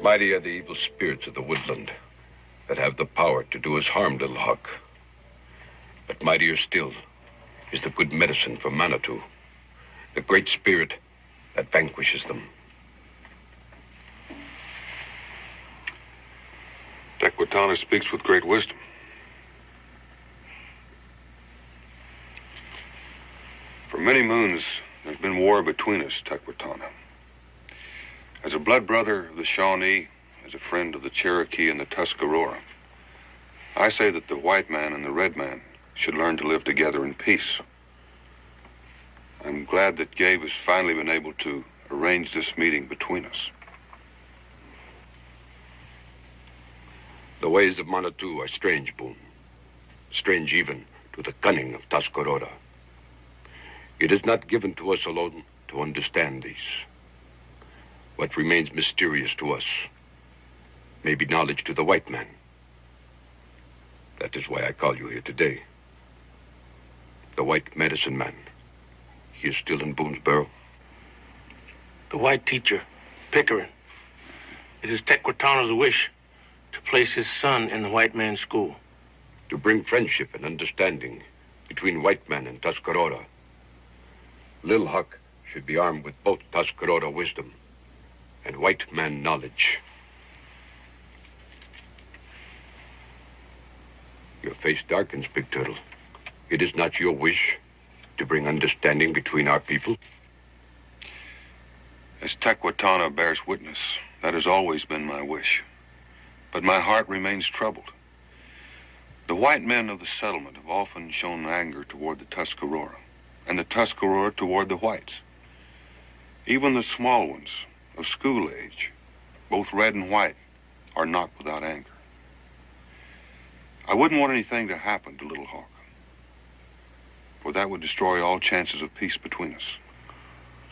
Mighty are the evil spirits of the woodland that have the power to do us harm, Little Hawk. But mightier still is the good medicine for Manitou, the great spirit that vanquishes them. Tequitana speaks with great wisdom. For many moons, there's been war between us, Tequitana. As a blood brother of the Shawnee, as a friend of the Cherokee and the Tuscarora, I say that the white man and the red man should learn to live together in peace. I'm glad that Gabe has finally been able to arrange this meeting between us. The ways of Manitou are strange, Boone. Strange even to the cunning of Tuscarora. It is not given to us alone to understand these. What remains mysterious to us may be knowledge to the white man. That is why I call you here today. The white medicine man. He is still in Boonesboro. The white teacher, Pickering. It is Tequitana's wish to place his son in the white man's school. To bring friendship and understanding between white man and Tuscarora. Lil Huck should be armed with both Tuscarora wisdom and white man knowledge. Your face darkens, Big Turtle. It is not your wish to bring understanding between our people? As Tequitana bears witness, that has always been my wish. But my heart remains troubled. The white men of the settlement have often shown anger toward the Tuscarora, and the Tuscarora toward the whites. Even the small ones of school age, both red and white, are not without anger. I wouldn't want anything to happen to Little Hawk, for that would destroy all chances of peace between us.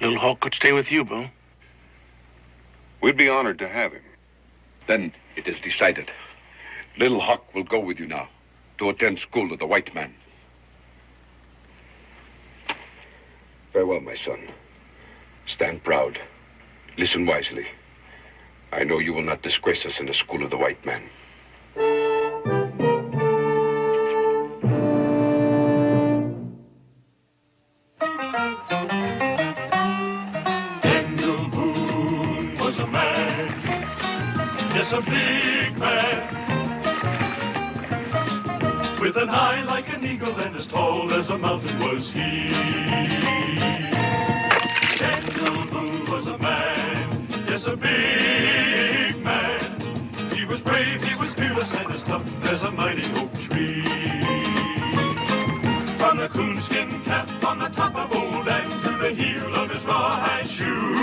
Little Hawk could stay with you, Boone. We'd be honored to have him. Then it is decided. Little Hawk will go with you now to attend school to the white man. Farewell, my son. Stand proud. Listen wisely. I know you will not disgrace us in the school of the white man. Daniel Boone was a man, yes, a big man, with an eye like an eagle and as tall as a mountain was he. Daniel Boone was a man, yes, a big man. He was brave, he was fearless, and as tough as a mighty oak tree. From the coonskin cap on the top of old Dan to the heel of his rawhide shoe,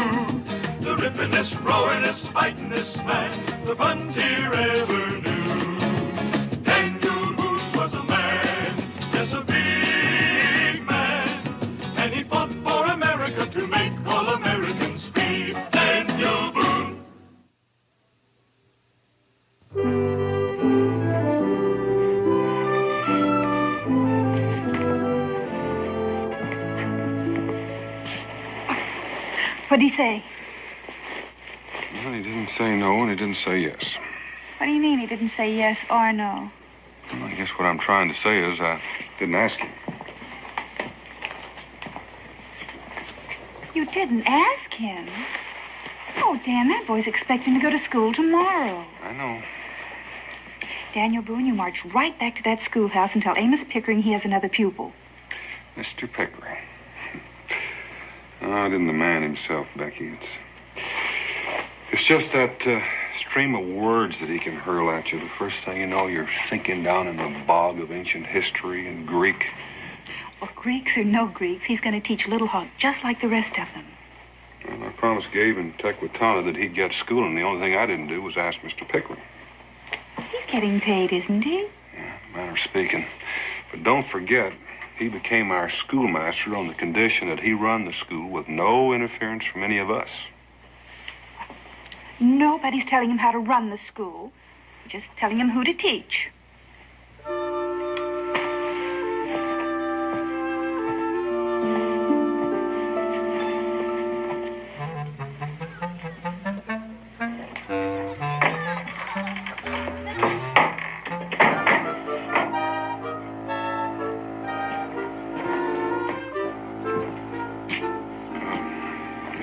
the rippin'est, roaring'est, fighting'est man the frontier ever knew. Daniel Boone was a man, yes, a big man, and he fought for America to make all Americans free. Daniel Boone. What'd he say? Well, he didn't say no, and he didn't say yes. What do you mean he didn't say yes or no? Well, I guess what I'm trying to say is I didn't ask him. You didn't ask him? Oh, Dan, that boy's expecting to go to school tomorrow. I know. Daniel Boone, you march right back to that schoolhouse and tell Amos Pickering he has another pupil. Mr. Pickering. Oh, it isn't the man himself, Becky. It's just that stream of words that he can hurl at you. The first thing you know, you're sinking down in the bog of ancient history and Greek. Well, Greeks or no Greeks, he's going to teach Little Hawk just like the rest of them. Well, I promised Gabe and Tequitana that he'd get schooling. The only thing I didn't do was ask Mr. Pickering. He's getting paid, isn't he? Yeah, manner of speaking. But don't forget, he became our schoolmaster on the condition that he run the school with no interference from any of us. Nobody's telling him how to run the school. Just telling him who to teach.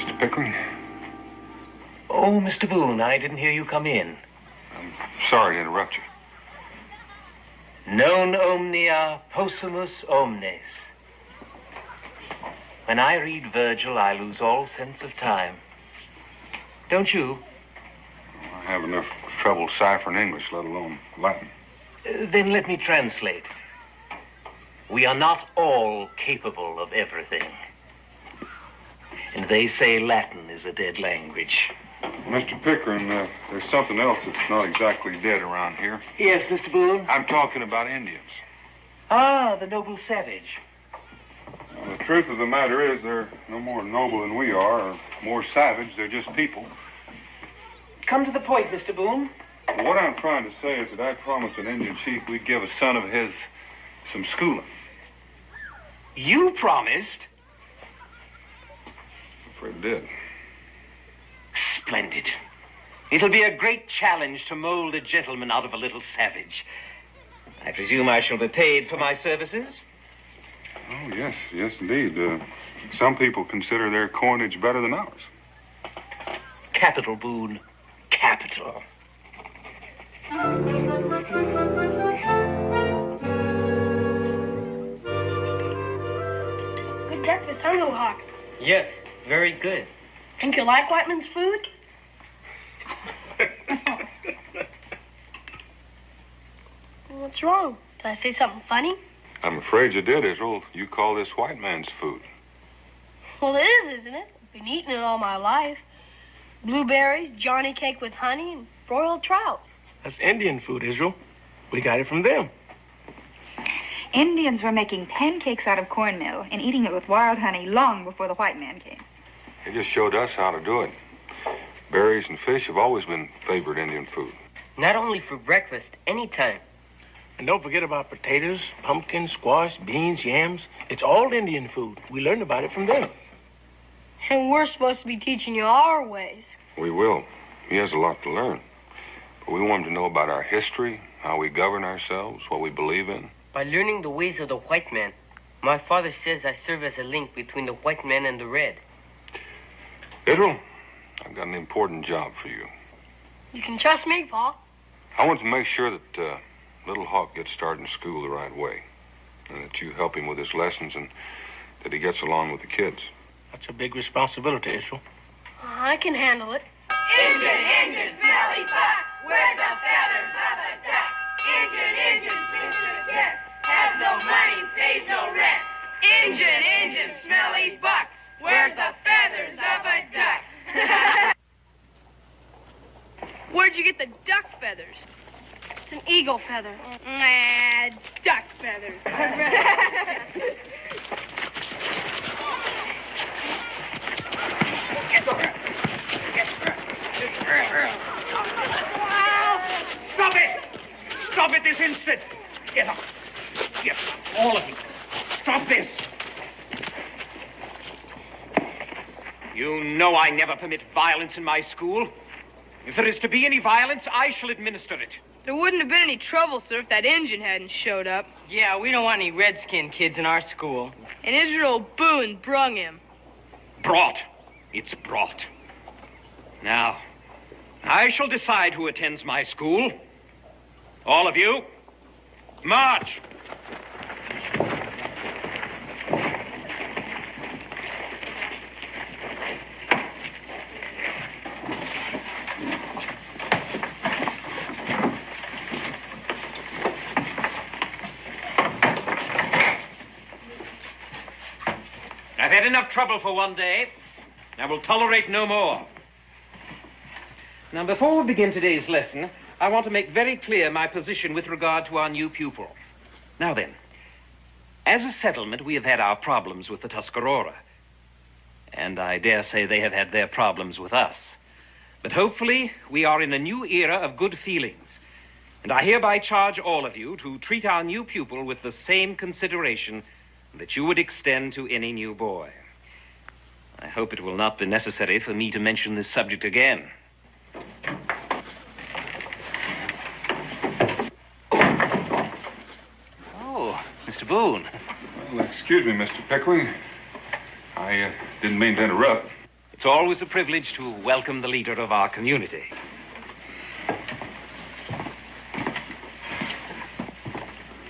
Mr. Pickering? Oh, Mr. Boone, I didn't hear you come in. I'm sorry to interrupt you. Non omnia possumus omnes. When I read Virgil, I lose all sense of time. Don't you? I have enough trouble ciphering English, let alone Latin. Then let me translate. We are not all capable of everything. And they say Latin is a dead language. Mr. Pickering, there's something else that's not exactly dead around here. Yes, Mr. Boone? I'm talking about Indians. Ah, the noble savage. Well, the truth of the matter is they're no more noble than we are, or more savage. They're just people. Come to the point, Mr. Boone. What I'm trying to say is that I promised an Indian chief we'd give a son of his some schooling. You promised? I'm afraid I did. Splendid. It'll be a great challenge to mold a gentleman out of a little savage. I presume I shall be paid for my services? Oh, yes, yes, indeed. Some people consider their coinage better than ours. Capital, Boone. Capital. Good breakfast, huh, Little Hawk? Yes, very good. Think you like Whiteman's food? What's wrong? Did I say something funny? I'm afraid you did, Israel. You call this white man's food. Well, it is, isn't it? I've been eating it all my life. Blueberries, Johnny cake with honey, and broiled trout. That's Indian food, Israel. We got it from them. Indians were making pancakes out of cornmeal and eating it with wild honey long before the white man came. They just showed us how to do it. Berries and fish have always been favored Indian food. Not only for breakfast, anytime. And don't forget about potatoes, pumpkins, squash, beans, yams. It's all Indian food. We learned about it from them. And we're supposed to be teaching you our ways. We will. He has a lot to learn. But we want him to know about our history, how we govern ourselves, what we believe in. By learning the ways of the white man, my father says I serve as a link between the white man and the red. Israel, I've got an important job for you. You can trust me, Pa. I want to make sure that Little Hawk gets started in school the right way, and that you help him with his lessons and that he gets along with the kids. That's a big responsibility, Israel. I can handle it. Injun, smelly buck, where's the feathers of a duck? Injun, sleeps in a tent, has no money, pays no rent. Injun, smelly buck, where's the feathers of a duck? Where'd you get the duck feathers? It's an eagle feather. Nah, duck feathers. Stop it! Stop it this instant! Get up. Get up, all of you. Stop this. You know I never permit violence in my school. If there is to be any violence, I shall administer it. There wouldn't have been any trouble, sir, if that Injun hadn't showed up. Yeah, we don't want any redskin kids in our school. And Israel Boone brung him. Brought. It's brought. Now, I shall decide who attends my school. All of you, march. I've had enough trouble for one day. I will tolerate no more. Now, before we begin today's lesson, I want to make very clear my position with regard to our new pupil. Now then, as a settlement, we have had our problems with the Tuscarora. And I dare say they have had their problems with us. But hopefully, we are in a new era of good feelings. And I hereby charge all of you to treat our new pupil with the same consideration that you would extend to any new boy. I hope it will not be necessary for me to mention this subject again. Oh, Mr. Boone. Well, excuse me, Mr. Pickering. I didn't mean to interrupt. It's always a privilege to welcome the leader of our community.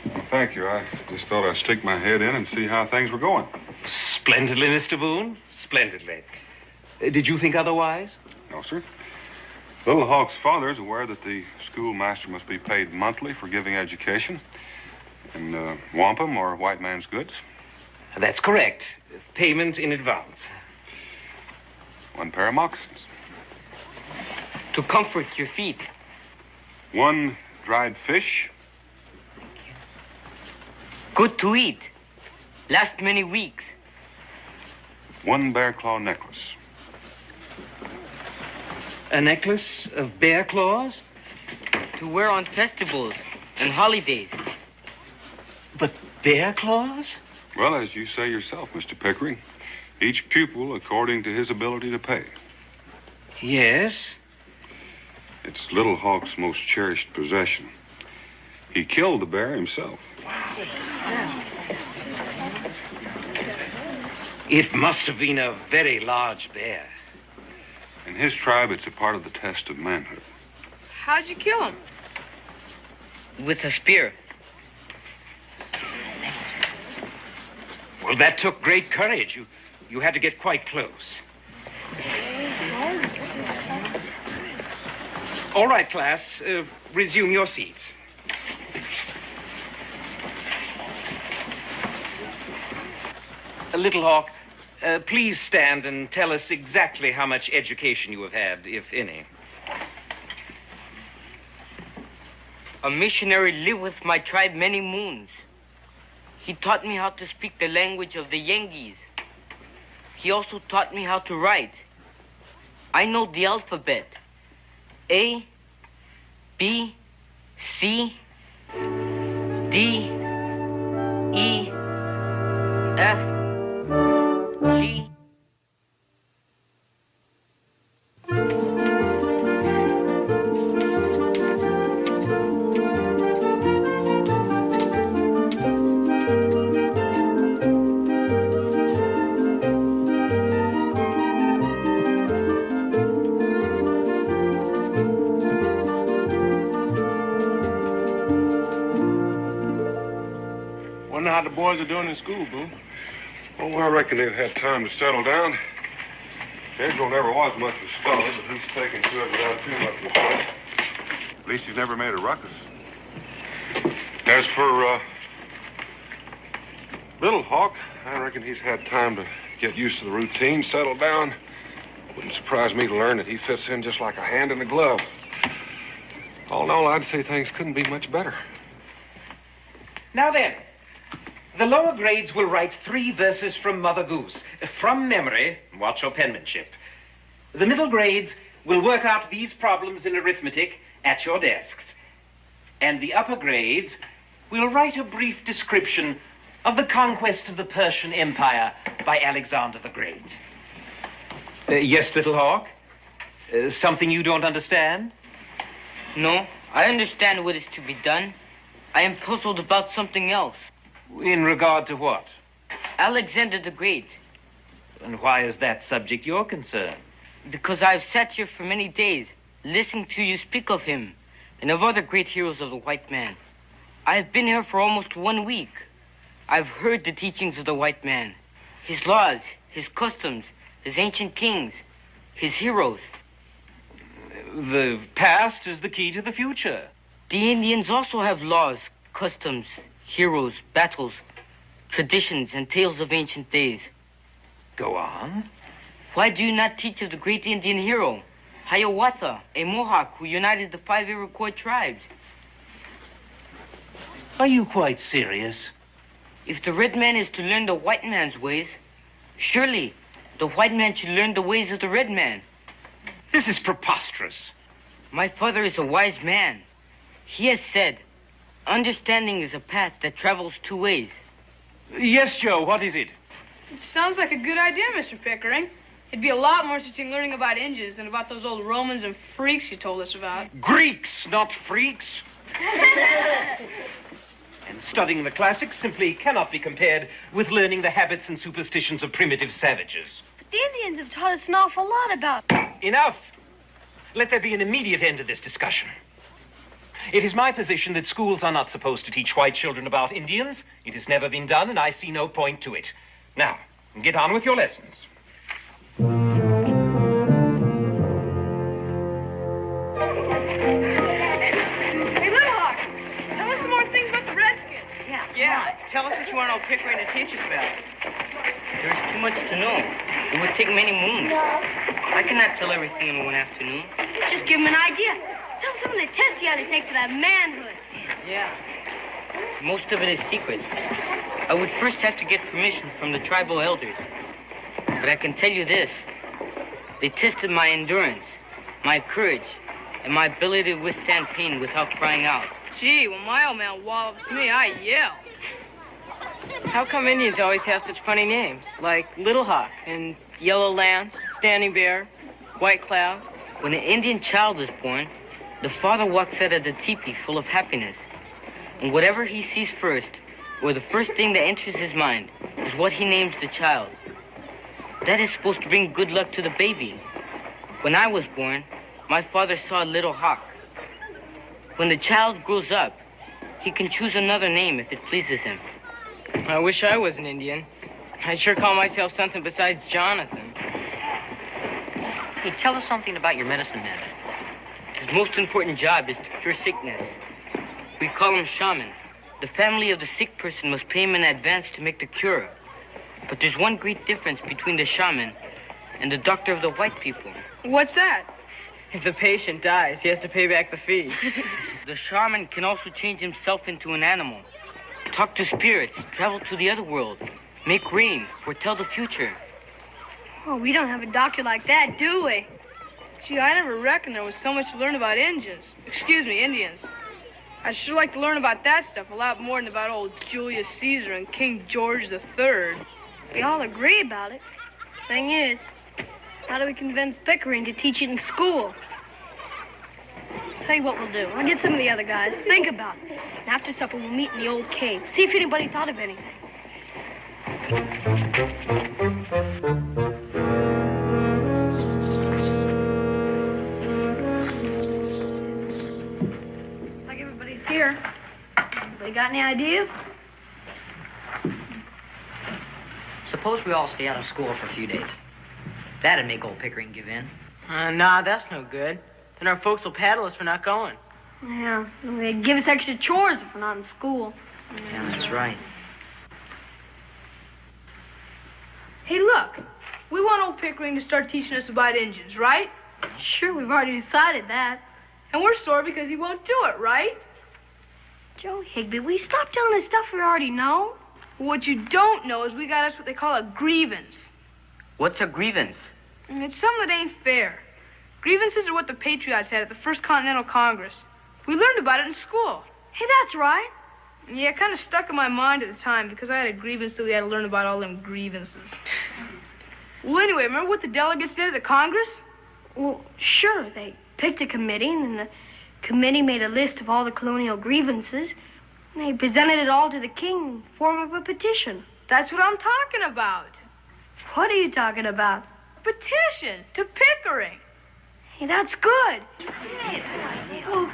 Well, thank you. I just thought I'd stick my head in and see how things were going. Splendidly, Mr. Boone. Splendidly. Did you think otherwise? No, sir. Little Hawk's father is aware that the schoolmaster must be paid monthly for giving education in wampum or white man's goods. That's correct. Payment in advance. 1 pair of moccasins. To comfort your feet. 1 dried fish. Good to eat. Last many weeks. 1 bear claw necklace. A necklace of bear claws? To wear on festivals and holidays. But bear claws? Well, as you say yourself, Mr. Pickering, each pupil according to his ability to pay. Yes. It's Little Hawk's most cherished possession. He killed the bear himself. It must have been a very large bear. In his tribe, it's a part of the test of manhood. How'd you kill him? With a spear. Well, that took great courage. You had to get quite close. All right, class. Resume your seats. Little Hawk, please stand and tell us exactly how much education you have had, if any. A missionary lived with my tribe many moons. He taught me how to speak the language of the Yengeese. He also taught me how to write. I know the alphabet. A, B, C, D, E, F, G. Wonder how the boys are doing in school, Boone. Oh, I reckon they've had time to settle down. Pedro never was much of a scholar, but he's taken to it without too much respect. At least he's never made a ruckus. As for Little Hawk, I reckon he's had time to get used to the routine, settle down. Wouldn't surprise me to learn that he fits in just like a hand in a glove. All in all, I'd say things couldn't be much better. Now then, the lower grades will write 3 verses from Mother Goose, from memory. Watch your penmanship. The middle grades will work out these problems in arithmetic at your desks. And the upper grades will write a brief description of the conquest of the Persian Empire by Alexander the Great. Yes, Little Hawk? Something you don't understand? No, I understand what is to be done. I am puzzled about something else. In regard to what? Alexander the Great. And why is that subject your concern? Because I've sat here for many days, listening to you speak of him and of other great heroes of the white man. I've been here for almost 1 week. I've heard the teachings of the white man, his laws, his customs, his ancient kings, his heroes. The past is the key to the future. The Indians also have laws, customs, heroes, battles, traditions, and tales of ancient days. Go on. Why do you not teach of the great Indian hero, Hiawatha, a Mohawk who united the 5 Iroquois tribes? Are you quite serious? If the red man is to learn the white man's ways, surely the white man should learn the ways of the red man. This is preposterous. My father is a wise man. He has said, understanding is a path that travels 2 ways. Yes, Joe, what is it? It sounds like a good idea, Mr. Pickering. It'd be a lot more interesting learning about Indians than about those old Romans and freaks you told us about. Greeks, not freaks. And studying the classics simply cannot be compared with learning the habits and superstitions of primitive savages. But The Indians have taught us an awful lot about... Enough! Let there be an immediate end to this discussion. It is my position that schools are not supposed to teach white children about Indians. It has never been done, and I see no point to it. Now, get on with your lessons. Yeah, tell us what you want old Pickering to teach us about. There's too much to know. It would take many moons. I cannot tell everything in one afternoon. Just give him an idea. Tell him some of the tests you had to take for that manhood. Yeah. Most of it is secret. I would first have to get permission from the tribal elders. But I can tell you this. They tested my endurance, my courage, and my ability to withstand pain without crying out. Gee, when my old man wallops me, I yell. How come Indians always have such funny names? Like Little Hawk and Yellow Lance, Standing Bear, White Cloud? When an Indian child is born, the father walks out of the teepee full of happiness. And whatever he sees first, or the first thing that enters his mind, is what he names the child. That is supposed to bring good luck to the baby. When I was born, my father saw a Little Hawk. When the child grows up, he can choose another name if it pleases him. I wish I was an Indian. I'd sure call myself something besides Jonathan. Hey, tell us something about your medicine man. His most important job is to cure sickness. We call him shaman. The family of the sick person must pay him in advance to make the cure. But there's one great difference between the shaman and the doctor of the white people. What's that? If the patient dies, he has to pay back the fee. The shaman can also change himself into an animal, talk to spirits, travel to the other world, make rain, foretell the future. Oh, we don't have a doctor like that, do we? Gee, I never reckoned there was so much to learn about Indians. Excuse me, Indians. I'd sure like to learn about that stuff a lot more than about old Julius Caesar and King George III. We all agree about it. Thing is, how do we convince Pickering to teach it in school? Tell you what we'll do. I'll get some of the other guys. Think about it. And after supper, we'll meet in the old cave. See if anybody thought of anything. Looks like everybody's here. Anybody got any ideas? Suppose we all stay out of school for a few days. That'd make old Pickering give in. Nah, that's no good. Then our folks will paddle us for not going. Yeah, and they give us extra chores if we're not in school. Yeah, that's right. Hey, look. We want old Pickering to start teaching us about Indians, right? Sure, we've already decided that. And we're sore because he won't do it, right? Joe Higby, will you stop telling us stuff we already know? What you don't know is we got us what they call a grievance. What's a grievance? It's something that ain't fair. Grievances are what the Patriots had at the First Continental Congress. We learned about it in school. Hey, that's right. Yeah, it kind of stuck in my mind at the time because I had a grievance that we had to learn about all them grievances. Well, anyway, remember what the delegates did at the Congress? Well, sure. They picked a committee, and then the committee made a list of all the colonial grievances. And they presented it all to the king in form of a petition. That's what I'm talking about. What are you talking about? Petition to Pickering. Hey, that's good. Well,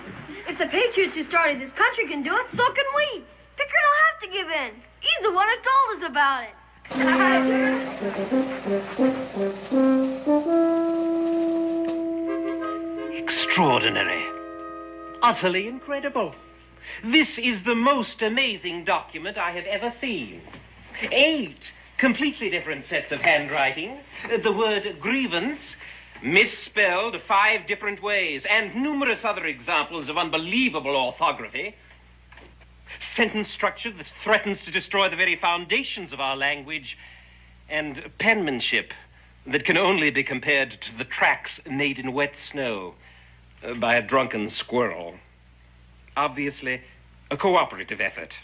if the Patriots who started this country can do it, so can we. Pickering will have to give in. He's the one who told us about it. Extraordinary. Utterly incredible. This is the most amazing document I have ever seen. 8 completely different sets of handwriting. The word grievance misspelled 5 different ways, and numerous other examples of unbelievable orthography. Sentence structure that threatens to destroy the very foundations of our language, and penmanship that can only be compared to the tracks made in wet snow by a drunken squirrel. Obviously, a cooperative effort.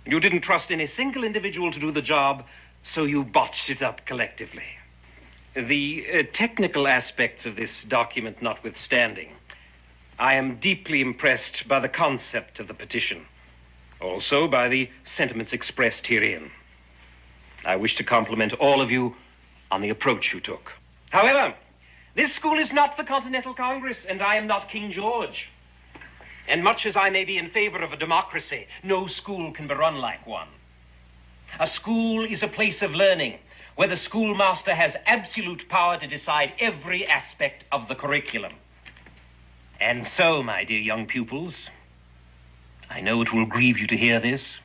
You didn't trust any single individual to do the job, so you botched it up collectively. The technical aspects of this document notwithstanding, I am deeply impressed by the concept of the petition, also by the sentiments expressed herein. I wish to compliment all of you on the approach you took. However, this school is not the Continental Congress, and I am not King George. And much as I may be in favor of a democracy, no school can be run like one. A school is a place of learning where the schoolmaster has absolute power to decide every aspect of the curriculum. And so, my dear young pupils, I know it will grieve you to hear this,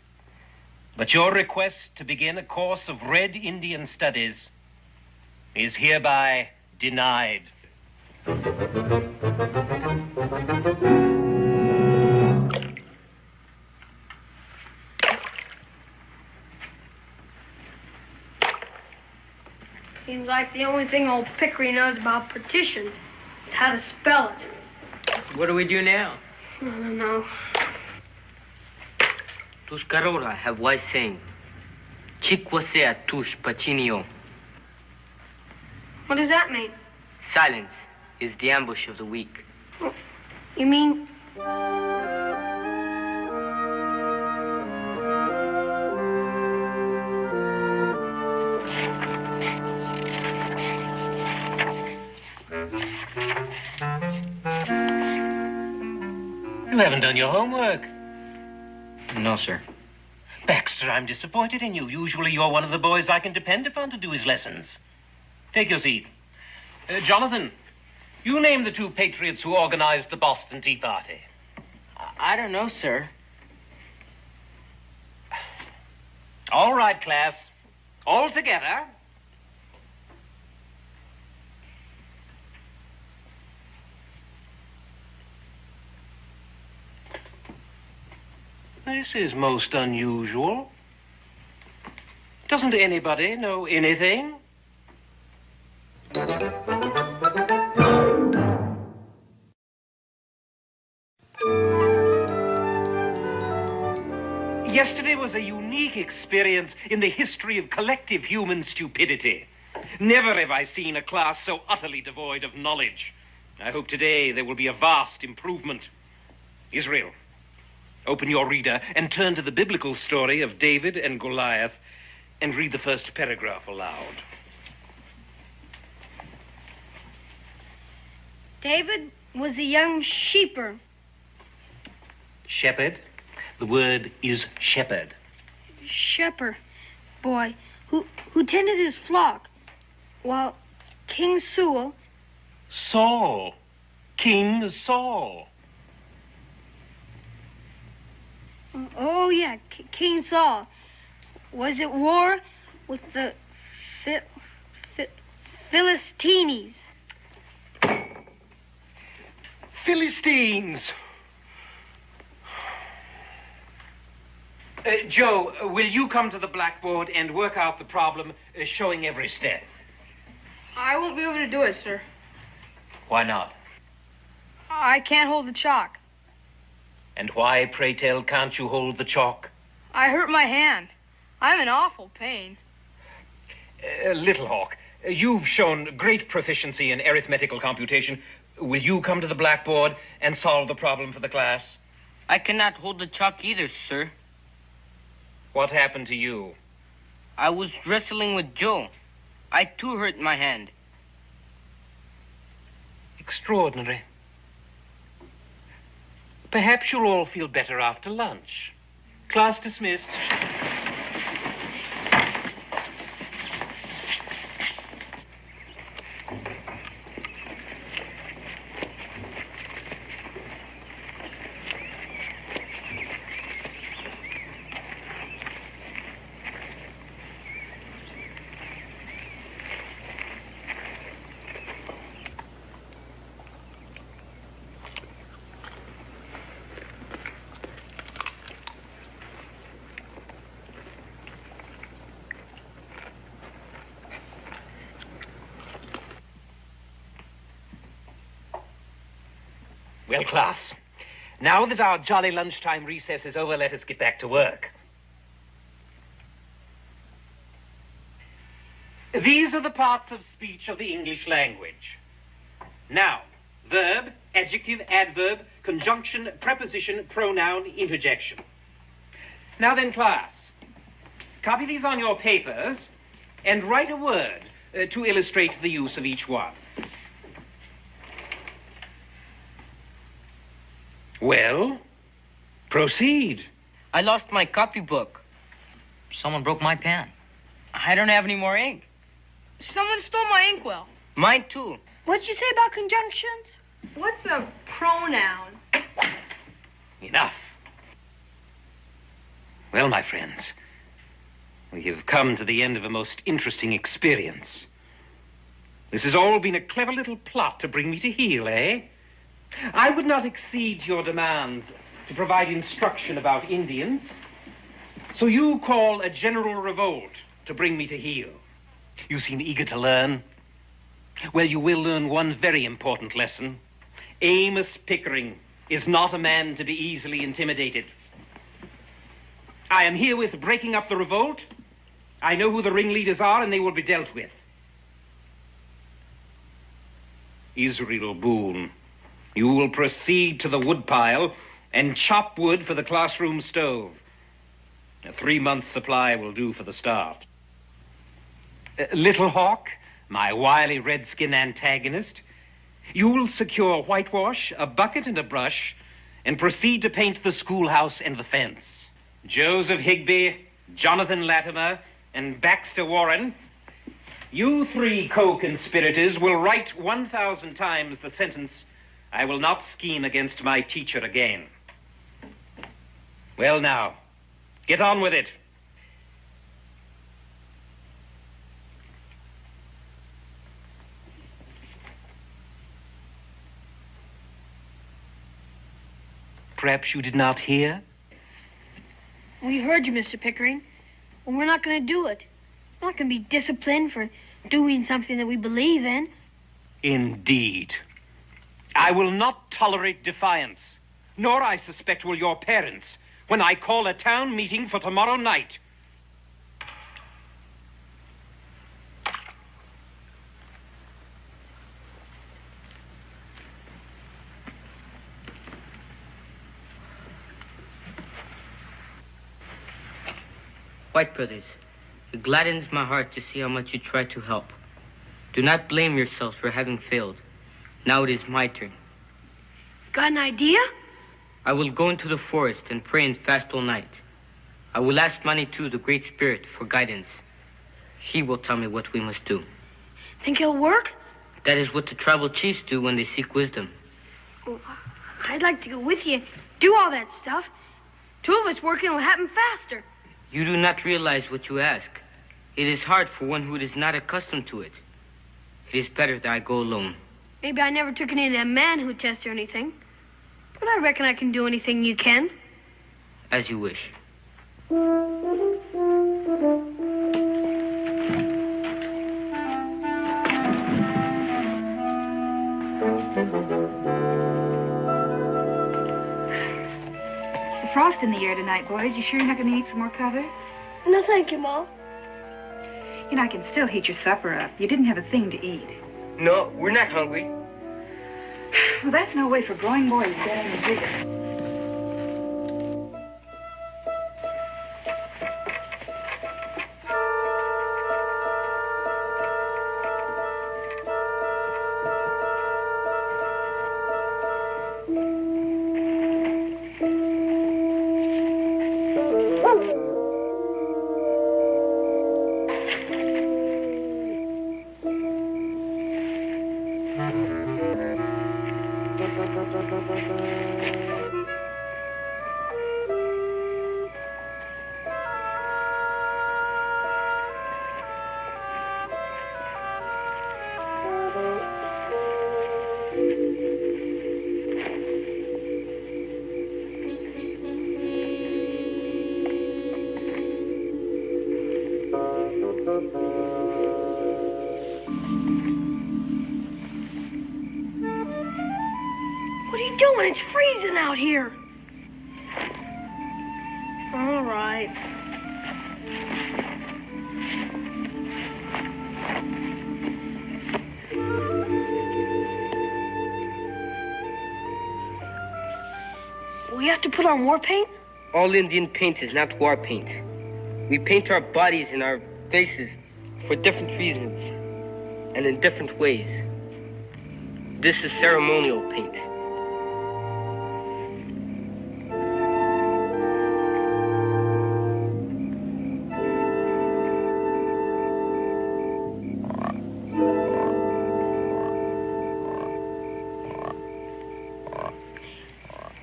but your request to begin a course of Red Indian studies is hereby denied. Seems like the only thing old Pickering knows about partitions is how to spell it. What do we do now? I don't know. Tuscarora have wise saying. Chikwasea tush pachinio. What does that mean? Silence is the ambush of the weak. You mean... You haven't done your homework. No, sir. Baxter, I'm disappointed in you. Usually you're one of the boys I can depend upon to do his lessons. Take your seat. Jonathan, you name the two patriots who organized the Boston Tea Party. I don't know, sir. All right, class. All together. This is most unusual. Doesn't anybody know anything? Yesterday was a unique experience in the history of collective human stupidity. Never have I seen a class so utterly devoid of knowledge. I hope today there will be a vast improvement. Israel, open your reader and turn to the biblical story of David and Goliath and read the first paragraph aloud. David was a young sheeper. Shepherd. The word is shepherd. Shepherd boy who tended his flock while King Saul... Saul. King Saul. Oh, yeah, King Saul was at war with the Philistines. Philistines. Joe, will you come to the blackboard and work out the problem, showing every step? I won't be able to do it, sir. Why not? I can't hold the chalk. And why, pray tell, can't you hold the chalk? I hurt my hand. I'm in awful pain. Little Hawk, you've shown great proficiency in arithmetical computation. Will you come to the blackboard and solve the problem for the class? I cannot hold the chalk either, sir. What happened to you? I was wrestling with Joe. I too hurt my hand. Extraordinary. Perhaps you'll all feel better after lunch. Class dismissed. Well, class, now that our jolly lunchtime recess is over, let us get back to work. These are the parts of speech of the English language. Noun, verb, adjective, adverb, conjunction, preposition, pronoun, interjection. Now then, class, copy these on your papers and write a word to illustrate the use of each one. Well, proceed. I lost my copybook. Someone broke my pen. I don't have any more ink. Someone stole my inkwell. Mine too. What'd you say about conjunctions? What's a pronoun? Enough. Well, my friends, we have come to the end of a most interesting experience. This has all been a clever little plot to bring me to heel, eh? I would not exceed your demands to provide instruction about Indians. So you call a general revolt to bring me to heel. You seem eager to learn. Well, you will learn one very important lesson. Amos Pickering is not a man to be easily intimidated. I am herewith breaking up the revolt. I know who the ringleaders are, and they will be dealt with. Israel Boone, you will proceed to the woodpile and chop wood for the classroom stove. A 3-month supply will do for the start. Little Hawk, my wily redskin antagonist, you will secure whitewash, a bucket and a brush, and proceed to paint the schoolhouse and the fence. Joseph Higby, Jonathan Latimer, and Baxter Warren, you 3 co-conspirators will write 1,000 times the sentence, "I will not scheme against my teacher again." Well now, get on with it. Perhaps you did not hear? We heard you, Mr. Pickering. But we're not going to do it. We're not going to be disciplined for doing something that we believe in. Indeed. I will not tolerate defiance, nor, I suspect, will your parents, when I call a town meeting for tomorrow night. White brothers, it gladdens my heart to see how much you try to help. Do not blame yourselves for having failed. Now it is my turn. Got an idea? I will go into the forest and pray and fast all night. I will ask Manitou, the Great Spirit, for guidance. He will tell me what we must do. Think it'll work? That is what the tribal chiefs do when they seek wisdom. Well, I'd like to go with you, do all that stuff. 2 of us working will happen faster. You do not realize what you ask. It is hard for one who is not accustomed to it. It is better that I go alone. Maybe I never took any of them manhood tests or anything. But I reckon I can do anything you can. As you wish. It's a frost in the air tonight, boys. You sure you're not going to need some more cover? No, thank you, Mom. You know, I can still heat your supper up. You didn't have a thing to eat. No, we're not hungry. Well, that's no way for growing boys getting the bigger. What are you doing? It's freezing out here. All right. We have to put on war paint? All Indian paint is not war paint. We paint our bodies and our faces for different reasons. and in different ways. This is ceremonial paint.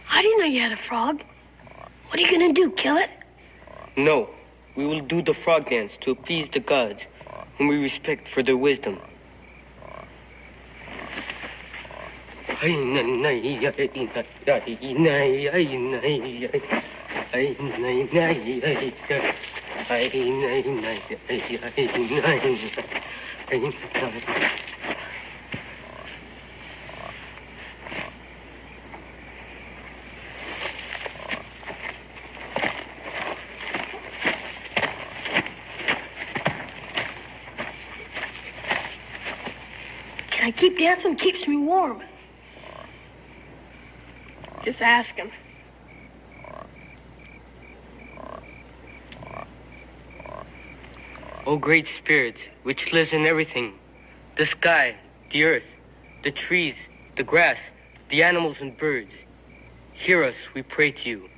I didn't know you had a frog. What are you gonna do, kill it? No, we will do the frog dance to appease the gods, whom we respect for their wisdom. Can I keep dancing? Keeps me warm. Just ask him. O great spirit, which lives in everything, the sky, the earth, the trees, the grass, the animals and birds, hear us, we pray to you.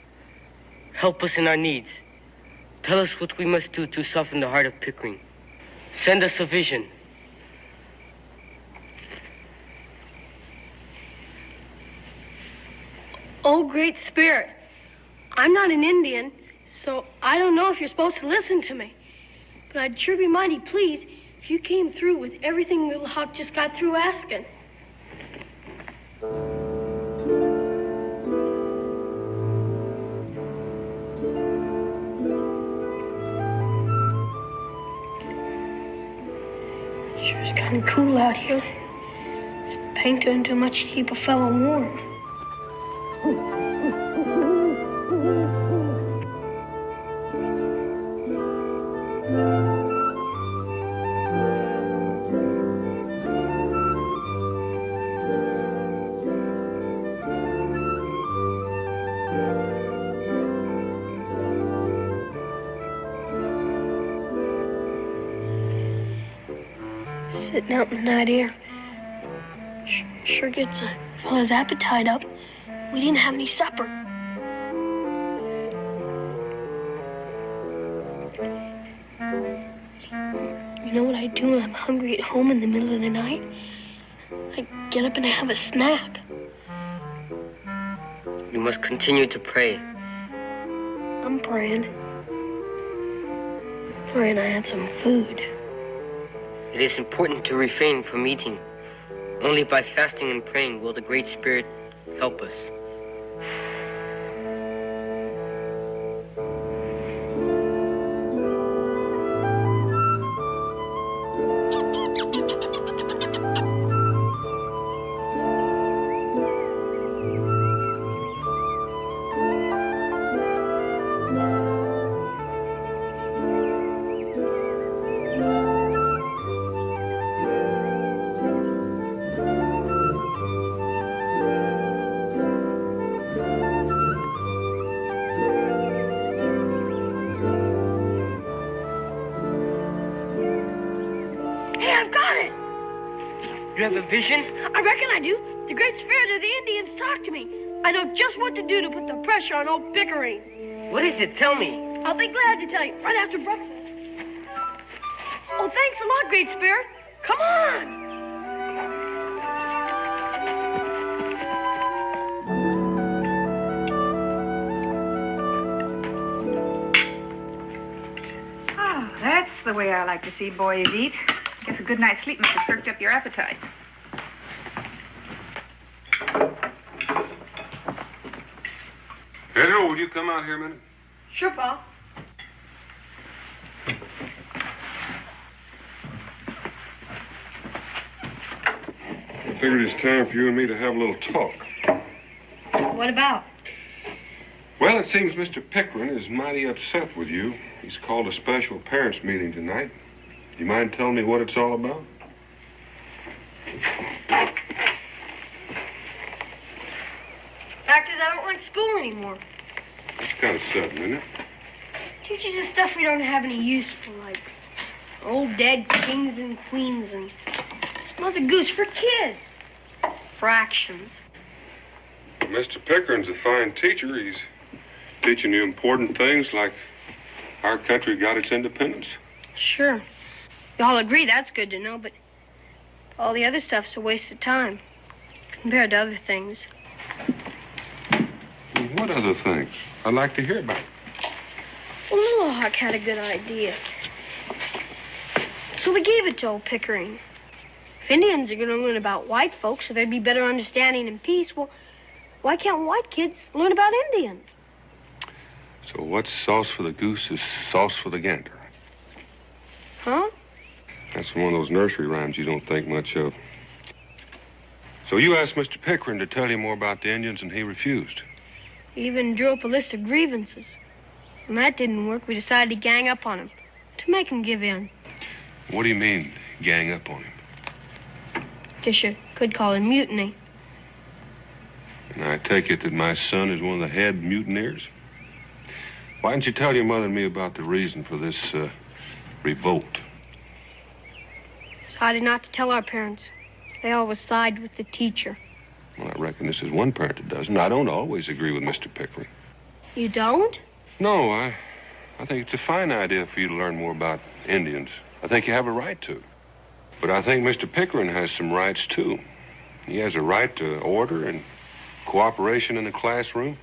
Help us in our needs. Tell us what we must do to soften the heart of Pickering. Send us a vision. Oh, great spirit, I'm not an Indian, so I don't know if you're supposed to listen to me. But I'd sure be mighty pleased if you came through with everything Little Hawk just got through asking. Sure is kind of cool out here. This paint doesn't do much to keep a fellow warm. Sitting out in the night air sure gets a fella's appetite up. We didn't have any supper. You know what I do when I'm hungry at home in the middle of the night? I get up and I have a snack. You must continue to pray. I'm praying. Praying I had some food. It is important to refrain from eating. Only by fasting and praying will the Great Spirit help us. You have a vision? I reckon I do. The Great Spirit of the Indians talked to me. I know just what to do to put the pressure on old Pickering. What is it? Tell me. I'll be glad to tell you right after breakfast. Oh, thanks a lot, Great Spirit. Come on. Oh, that's the way I like to see boys eat. Guess a good night's sleep must have perked up your appetites. Pedro, would you come out here a minute? Sure, Pa. I figured it's time for you and me to have a little talk. What about? Well, it seems Mr. Pickering is mighty upset with you. He's called a special parents' meeting tonight. You mind telling me what it's all about? Fact is, I don't like school anymore. That's kind of sudden, isn't it? Teaches us stuff we don't have any use for, like old dead kings and queens and Mother Goose for kids. Fractions. Mr. Pickering's a fine teacher. He's teaching you important things like our country got its independence. Sure. Y'all agree that's good to know, but all the other stuff's a waste of time compared to other things. What other things? I'd like to hear about it. Well, Little Hawk had a good idea. So we gave it to old Pickering. If Indians are going to learn about white folks so there'd be better understanding and peace, well, why can't white kids learn about Indians? So what's sauce for the goose is sauce for the gander. Huh? That's one of those nursery rhymes you don't think much of. So you asked Mr. Pickering to tell you more about the Indians, and he refused. He even drew up a list of grievances. When that didn't work, we decided to gang up on him, to make him give in. What do you mean, gang up on him? Guess you could call it mutiny. And I take it that my son is one of the head mutineers? Why didn't you tell your mother and me about the reason for this revolt? Decided not to tell our parents. They always side with the teacher. Well, I reckon this is one parent that doesn't. I don't always agree with Mr. Pickering. You don't? No, I think it's a fine idea for you to learn more about Indians. I think you have a right to. But I think Mr. Pickering has some rights, too. He has a right to order and cooperation in the classroom.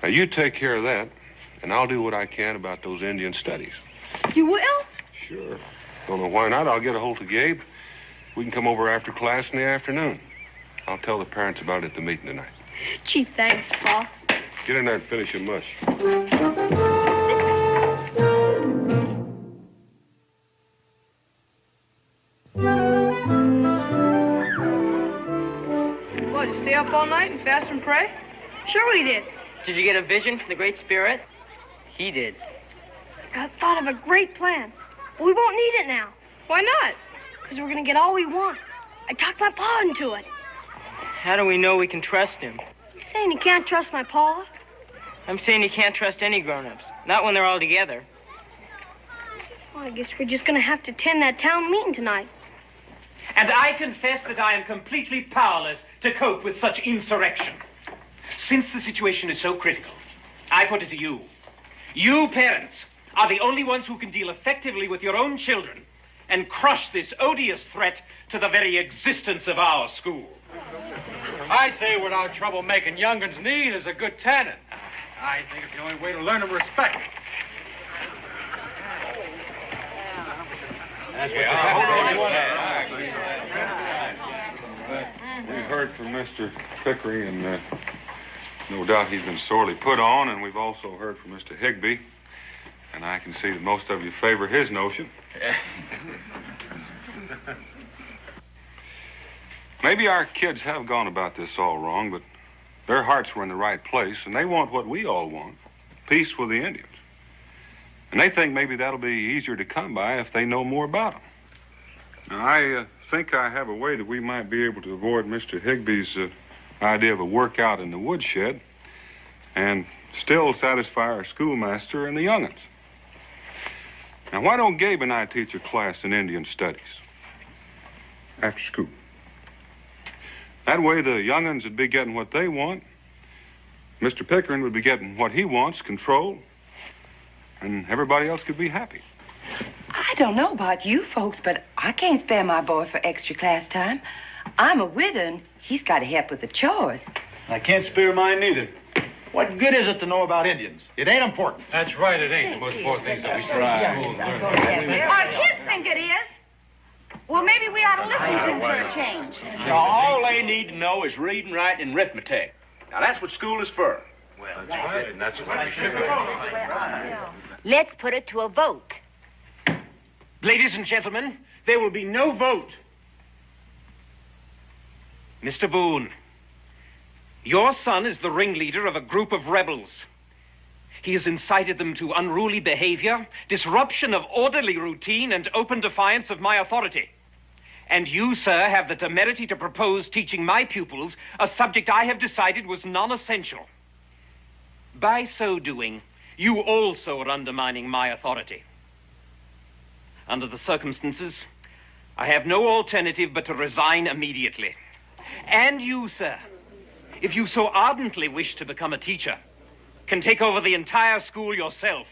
Now, you take care of that, and I'll do what I can about those Indian studies. You will? Sure. Don't know why not. I'll get a hold of Gabe. We can come over after class in the afternoon. I'll tell the parents about it at the meeting tonight. Gee, thanks, Pa. Get in there and finish your mush. What, you stay up all night and fast and pray? Sure we did. Did you get a vision from the Great Spirit? He did. I thought of a great plan. We won't need it now. Why not? Because we're going to get all we want. I talked my Pa into it. How do we know we can trust him? You saying you can't trust my Pa? I'm saying you can't trust any grown-ups. Not when they're all together. Well, I guess we're just going to have to attend that town meeting tonight. And I confess that I am completely powerless to cope with such insurrection. Since the situation is so critical, I put it to you. You parents are the only ones who can deal effectively with your own children and crush this odious threat to the very existence of our school. I say without trouble making young'uns need is a good tannin. I think it's the only way to learn them respect. That's what We've heard from Mr. Pickering, and no doubt he's been sorely put on, and we've also heard from Mr. Higbee, and I can see that most of you favor his notion. Maybe our kids have gone about this all wrong, but their hearts were in the right place, and they want what we all want, peace with the Indians. And they think maybe that'll be easier to come by if they know more about them. Now, I think I have a way that we might be able to avoid Mr. Higbee's idea of a workout in the woodshed and still satisfy our schoolmaster and the young'uns. Now, why don't Gabe and I teach a class in Indian studies after school? That way, the young'uns would be getting what they want. Mr. Pickering would be getting what he wants, control, and everybody else could be happy. I don't know about you folks, but I can't spare my boy for extra class time. I'm a widow, and he's got to help with the chores. I can't spare mine neither. What good is it to know about Indians? It ain't important. That's right, it ain't the most important things that we study in school. Our kids think it is. Well, maybe we ought to listen to them for a change. Now, all they need to know is reading, writing, and arithmetic. Now, that's what school is for. Well, that's right, and that's what we should do. Let's put it to a vote. Ladies and gentlemen, there will be no vote. Mr. Boone, your son is the ringleader of a group of rebels. He has incited them to unruly behavior, disruption of orderly routine, and open defiance of my authority. And you, sir, have the temerity to propose teaching my pupils a subject I have decided was non-essential. By so doing, you also are undermining my authority. Under the circumstances, I have no alternative but to resign immediately. And you, sir, if you so ardently wish to become a teacher, can take over the entire school yourself.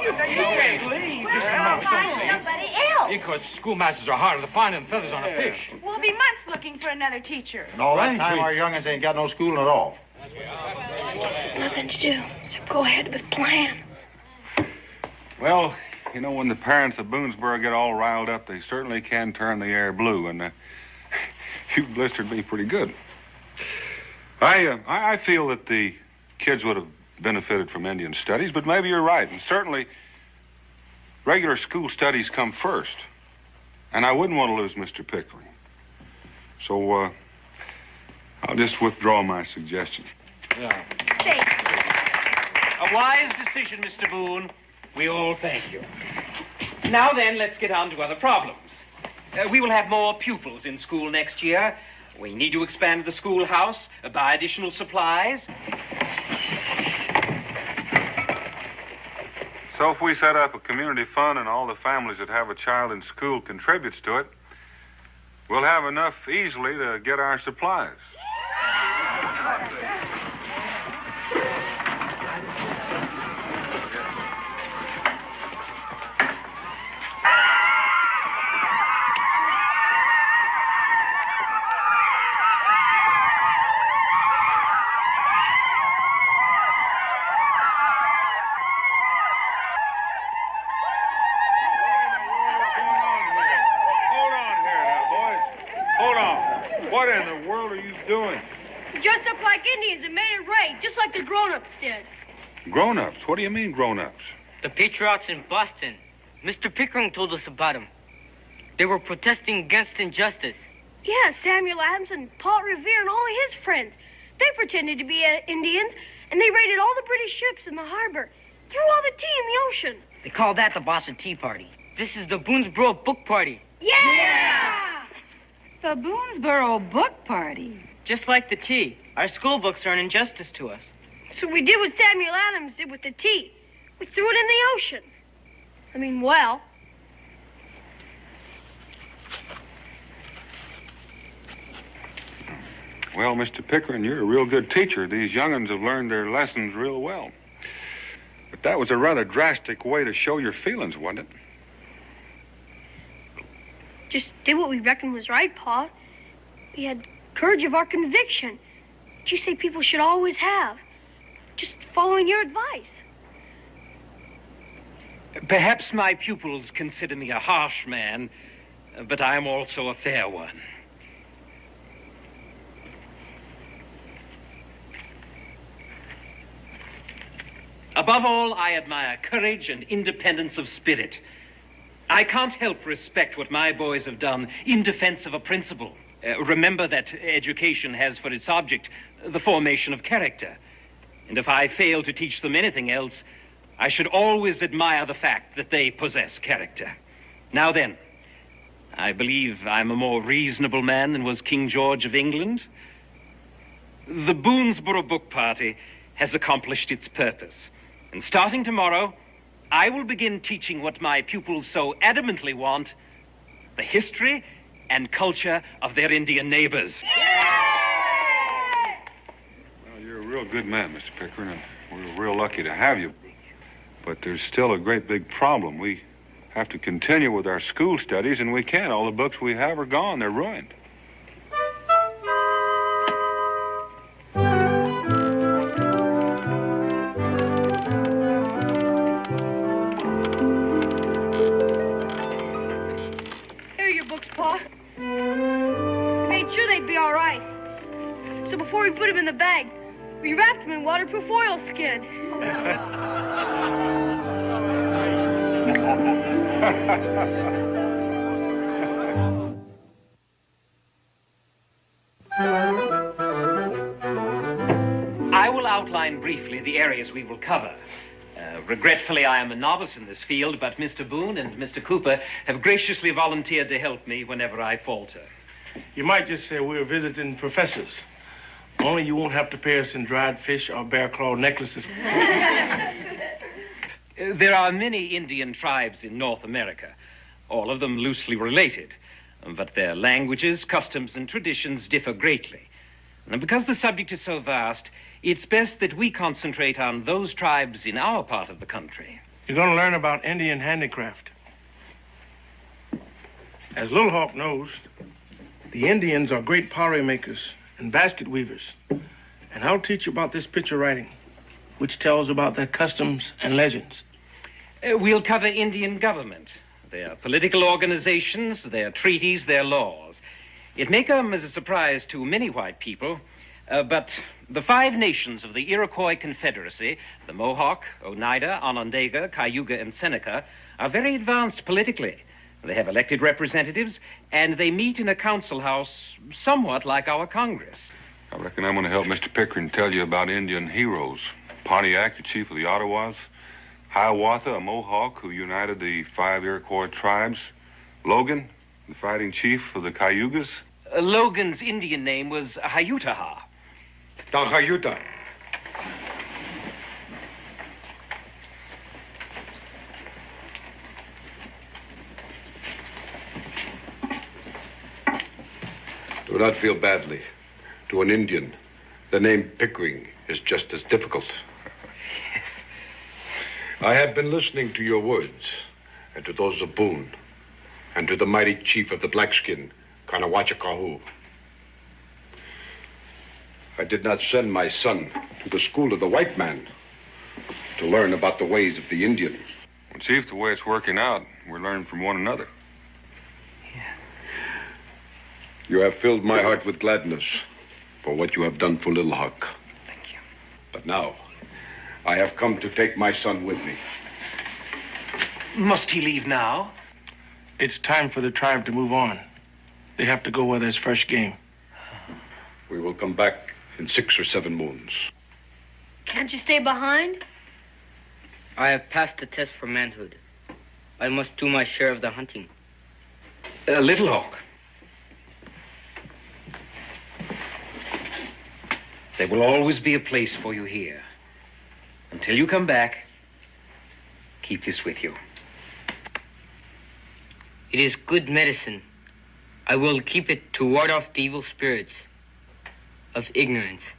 You can't leave. Nobody else. Because schoolmasters are harder to find than feathers on a fish. We'll be months looking for another teacher. And all that time, our young'uns ain't got no schooling at all. Guess there's nothing to do except go ahead with plan. Well, you know, when the parents of Boonesboro get all riled up, they certainly can turn the air blue, and you've blistered me pretty good. I feel that the kids would have benefited from Indian studies, but maybe you're right, and certainly regular school studies come first, and I wouldn't want to lose Mr. Pickering. So, I'll just withdraw my suggestion. Yeah. A wise decision, Mr. Boone. We all thank you. Now then, let's get on to other problems. We will have more pupils in school next year. We need to expand the schoolhouse, buy additional supplies. So if we set up a community fund and all the families that have a child in school contributes to it, we'll have enough easily to get our supplies. What in the world are you doing? We dressed up like Indians and made a raid, just like the grown-ups did. Grown-ups? What do you mean, grown-ups? The patriots in Boston. Mr. Pickering told us about them. They were protesting against injustice. Yeah, Samuel Adams and Paul Revere and all of his friends. They pretended to be Indians, and they raided all the British ships in the harbor, threw all the tea in the ocean. They call that the Boston Tea Party. This is the Boonesboro Book Party. Yeah! The Boonesboro Book Party. Just like the tea. Our school books are an injustice to us. So we did what Samuel Adams did with the tea. We threw it in the ocean. I mean, well. Well, Mr. Pickering, you're a real good teacher. These young'uns have learned their lessons real well. But that was a rather drastic way to show your feelings, wasn't it? Just did what we reckoned was right, Pa. We had courage of our conviction, which you say people should always have. Just following your advice. Perhaps my pupils consider me a harsh man, but I am also a fair one. Above all, I admire courage and independence of spirit. I can't help respect what my boys have done in defense of a principle. Remember that education has for its object the formation of character. And if I fail to teach them anything else, I should always admire the fact that they possess character. Now then, I believe I'm a more reasonable man than was King George of England. The Boonesboro Book Party has accomplished its purpose. And starting tomorrow, I will begin teaching what my pupils so adamantly want, the history and culture of their Indian neighbors. Well, you're a real good man, Mr. Pickering, and we're real lucky to have you. But there's still a great big problem. We have to continue with our school studies, and we can't. All the books we have are gone. They're ruined. Pa. We made sure they'd be all right. So before we put them in the bag, we wrapped them in waterproof oilskin. I will outline briefly the areas we will cover. Regretfully, I am a novice in this field, but Mr. Boone and Mr. Cooper have graciously volunteered to help me whenever I falter. You might just say we're visiting professors. Only you won't have to pay us in dried fish or bear claw necklaces. There are many Indian tribes in North America, all of them loosely related. but their languages, customs, and traditions differ greatly. And because the subject is so vast, it's best that we concentrate on those tribes in our part of the country. You're going to learn about Indian handicraft. As Little Hawk knows, the Indians are great pottery makers and basket weavers. And I'll teach you about this picture writing, which tells about their customs and legends. We'll cover Indian government, their political organizations, their treaties, their laws. It may come as a surprise to many white people, but the 5 nations of the Iroquois Confederacy, the Mohawk, Oneida, Onondaga, Cayuga, and Seneca, are very advanced politically. They have elected representatives, and they meet in a council house somewhat like our Congress. I reckon I'm going to help Mr. Pickering tell you about Indian heroes. Pontiac, the chief of the Ottawas. Hiawatha, a Mohawk who united the 5 Iroquois tribes. Logan, the fighting chief of the Cayugas. Logan's Indian name was Hayutaha. Tahayuta. Do not feel badly. To an Indian, the name Pickering is just as difficult. Yes. I have been listening to your words, and to those of Boone, and to the mighty chief of the Blackskin, Kanawachakahu. I did not send my son to the school of the white man to learn about the ways of the Indian. Well, Chief, the way it's working out, we're learning from one another. You have filled my heart with gladness for what you have done for Little Hawk. Thank you. But now, I have come to take my son with me. Must he leave now? It's time for the tribe to move on. They have to go where there's fresh game. We will come back in 6 or 7 moons. Can't you stay behind? I have passed the test for manhood. I must do my share of the hunting. Little Hawk. There will always be a place for you here. Until you come back, keep this with you. It is good medicine. I will keep it to ward off the evil spirits of ignorance.